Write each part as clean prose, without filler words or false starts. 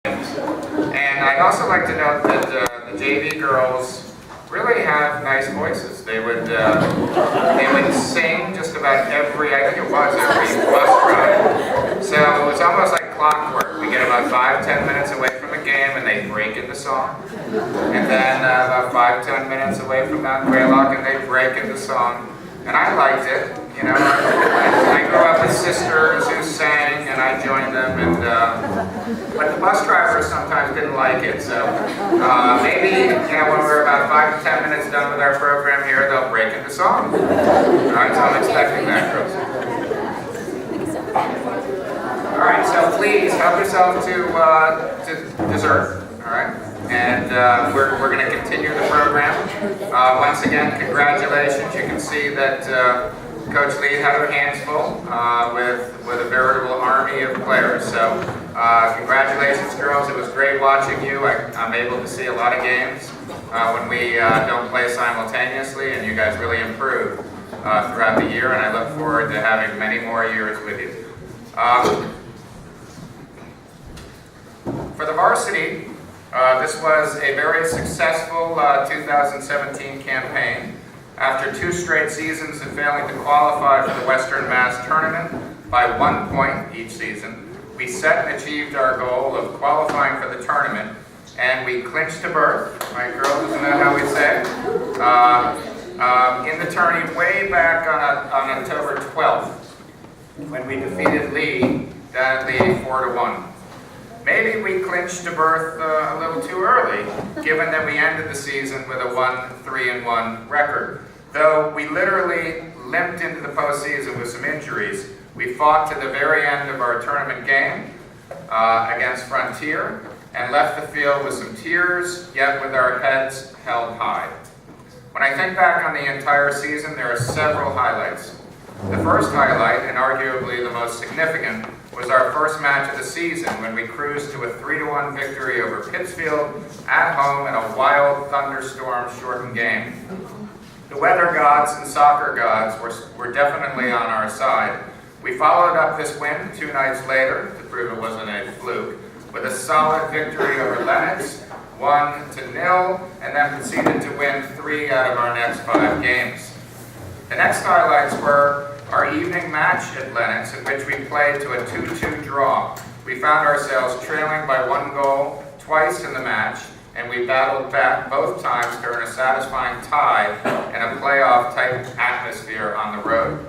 And I'd also like to note that the JV girls really have nice voices. They would sing just about every, I think it was every bus ride. So it was almost like clockwork. We get about 5-10 minutes away from the game and they break into song. And then about 5-10 minutes away from that Greylock and they break into song. And I liked it. You know, I grew up with sisters who sang, and I joined them. And but the bus drivers sometimes didn't like it. So maybe when we're about 5 to 10 minutes done with our program here, they'll break into song. All right, so I'm expecting that, girls. All right, so please help yourself to dessert. All right, and we're going to continue the program. Once again, congratulations. You can see that. Coach Lee had her hands full with a veritable army of players. So congratulations, girls. It was great watching you. I'm able to see a lot of games when we don't play simultaneously, and you guys really improved throughout the year, and I look forward to having many more years with you. For the varsity, this was a very successful 2017 campaign. After 2 straight seasons of failing to qualify for the Western Mass Tournament by 1 point each season, we set and achieved our goal of qualifying for the tournament, and we clinched a berth. Right, girls, isn't that how we say? In the tourney way back on October 12th, when we defeated Lee down at Lee 4-1. Maybe we clinched a berth a little too early, given that we ended the season with a 1-3-1 record. Though we literally limped into the postseason with some injuries, we fought to the very end of our tournament game against Frontier and left the field with some tears, yet with our heads held high. When I think back on the entire season, there are several highlights. The first highlight, and arguably the most significant, was our first match of the season when we cruised to a 3-1 victory over Pittsfield at home in a wild thunderstorm-shortened game. The weather gods and soccer gods were definitely on our side. We followed up this win 2 nights later, to prove it wasn't a fluke, with a solid victory over Lennox, 1-0, and then proceeded to win 3 out of our next 5 games. The next highlights were our evening match at Lennox, in which we played to a 2-2 draw. We found ourselves trailing by 1 goal twice in the match, and we battled back both times to earn a satisfying tie in a playoff-type atmosphere on the road.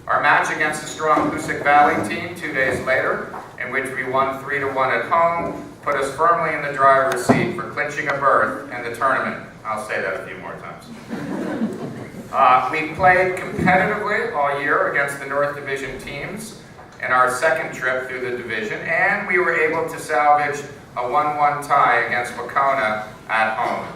Our match against the strong Hoosick Valley team 2 days later, in which we won 3-1 at home, put us firmly in the driver's seat for clinching a berth in the tournament. I'll say that a few more times. We played competitively all year against the North Division teams in our second trip through the division, and we were able to salvage a 1-1 tie against Wacona at home.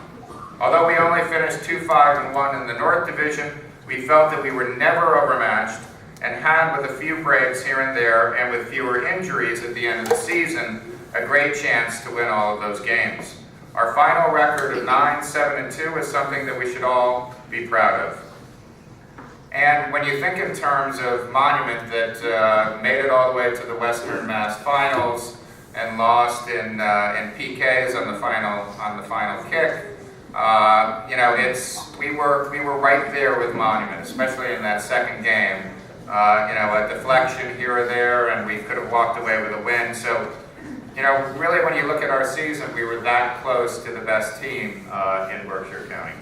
Although we only finished 2-5-1 in the North Division, we felt that we were never overmatched and had, with a few breaks here and there and with fewer injuries at the end of the season, a great chance to win all of those games. Our final record of 9-7-2 is something that we should all be proud of. And when you think in terms of Monument that made it all the way to the Western Mass Finals and lost in PKs on the final kick, we were right there with Monument, especially in that second game. A deflection here or there, and we could have walked away with a win. So, really, when you look at our season, we were that close to the best team in Berkshire County.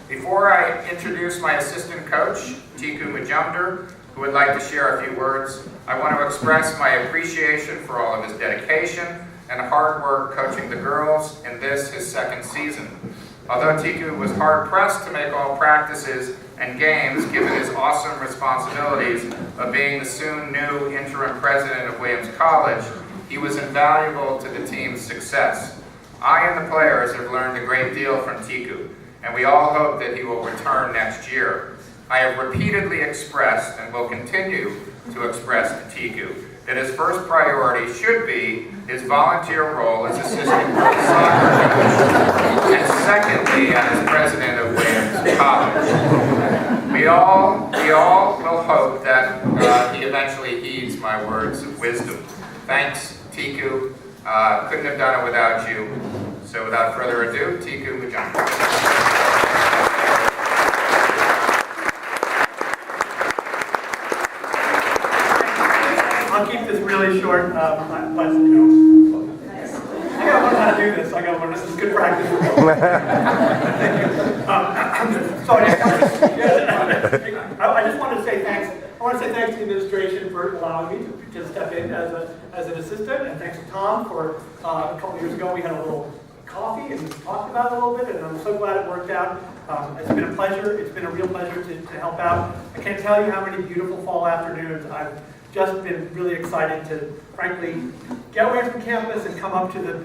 Before I introduce my assistant coach, Tiku Majumder, who would like to share a few words, I want to express my appreciation for all of his dedication and hard work coaching the girls in this, his second season. Although Tiku was hard-pressed to make all practices and games given his awesome responsibilities of being the soon new interim president of Williams College, he was invaluable to the team's success. I and the players have learned a great deal from Tiku, and we all hope that he will return next year. I have repeatedly expressed and will continue to express to Tiku that his first priority should be his volunteer role as assistant soccer coach, and secondly, as president of Williams College. We all will hope that he eventually heeds my words of wisdom. Thanks, Tiku. Couldn't have done it without you. So without further ado, Tiku Mujang. I'll keep this really short, but you know, I gotta learn how to do this. I gotta learn. This is good practice. Thank you. So I just wanted to say thanks. I want to say thanks to the administration for allowing me to step in as an assistant, and thanks to Tom for a couple years ago we had a little coffee and talked about it a little bit, and I'm so glad it worked out. It's been a pleasure. It's been a real pleasure to help out. I can't tell you how many beautiful fall afternoons I've just been really excited to, frankly, get away from campus and come up to the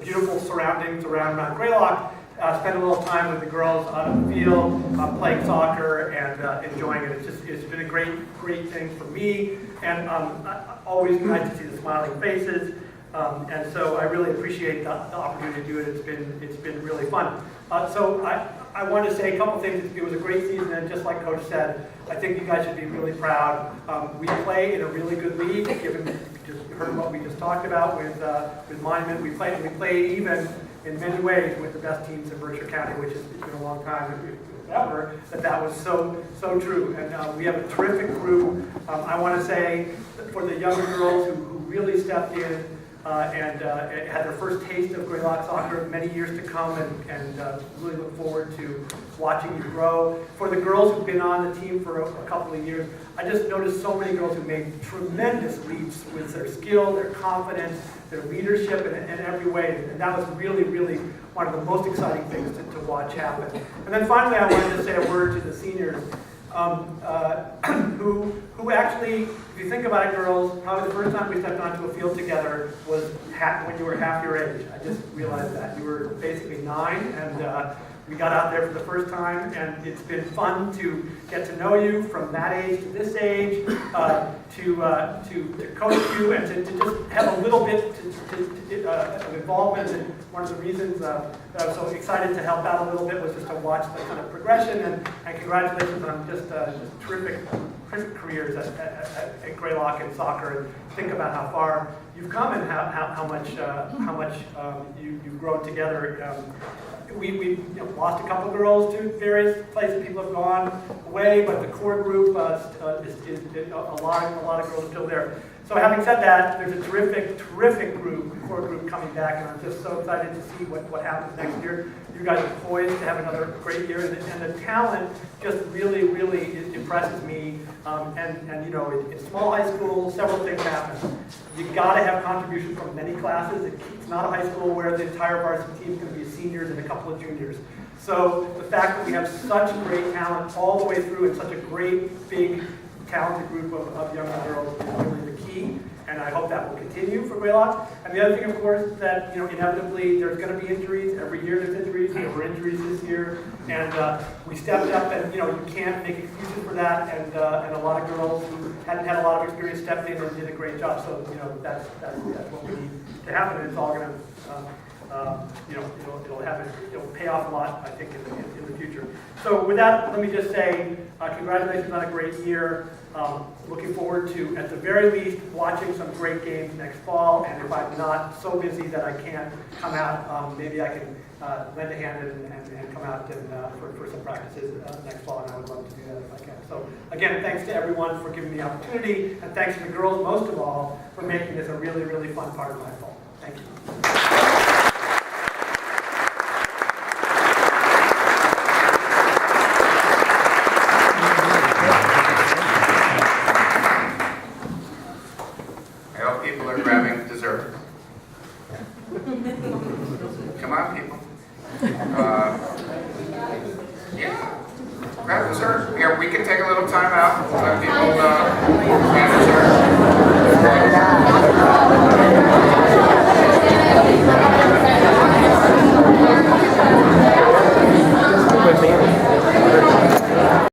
beautiful surroundings around Mount Greylock, spend a little time with the girls on the field, playing soccer and enjoying it. It's been a great thing for me, and always nice to see the smiling faces. And so I really appreciate the opportunity to do it. It's been really fun. So I wanted to say a couple things. It was a great season, and just like Coach said, I think you guys should be really proud. We play in a really good league, given you just heard what we just talked about with Monument. We played even in many ways with the best teams in Berkshire County, which has been a long time ever that was so true. And we have a terrific group. I want to say for the younger girls who really stepped in and had their first taste of Greylock soccer, many years to come, and really look forward to watching you grow. For the girls who've been on the team for a couple of years, I just noticed so many girls who made tremendous leaps with their skill, their confidence, their leadership in every way, and that was really one of the most exciting things to watch happen. And then finally, I wanted to say a word to the seniors, who actually, if you think about it, girls, probably the first time we stepped onto a field together was when you were half your age. I just realized that. You were basically 9, and we got out there for the first time, and it's been fun to get to know you from that age to this age, to coach you, and to just have a little bit of involvement. And one of the reasons that I was so excited to help out a little bit was just to watch the kind of progression, and congratulations on just terrific careers at Greylock and soccer, and think about how far you've come and how much you've grown together. We lost a couple of girls to various places. People have gone away, but the core group is a lot of girls still there. So having said that, there's a terrific core group coming back, and I'm just so excited to see what happens next year. You guys are poised to have another great year, and the talent just really impresses me. And you know, in small high school, several things happen. You got to have contribution from many classes. It's not a high school where the entire varsity team is going to be seniors and a couple of juniors. So the fact that we have such great talent all the way through, and such a great, big, talented group of young girls is really the key. And I hope that will continue for Greylock. And the other thing, of course, is that inevitably there's going to be injuries. Every year there's injuries. There were injuries this year, and we stepped up. And you can't make excuses for that. And a lot of girls who hadn't had a lot of experience stepped in and did a great job. So that's what we need to happen. And it's all going to it'll happen. It'll pay off a lot, I think, in the future. So with that, let me just say congratulations on a great year. Looking forward to, at the very least, watching some great games next fall. And if I'm not so busy that I can't come out, maybe I can lend a hand and come out for some practices next fall. And I would love to do that if I can. So again, thanks to everyone for giving me the opportunity, and thanks to the girls most of all for making this a really fun part of my fall. Thank you. Come on, people. Yeah, grab dessert. Yeah, we can take a little time out. Let people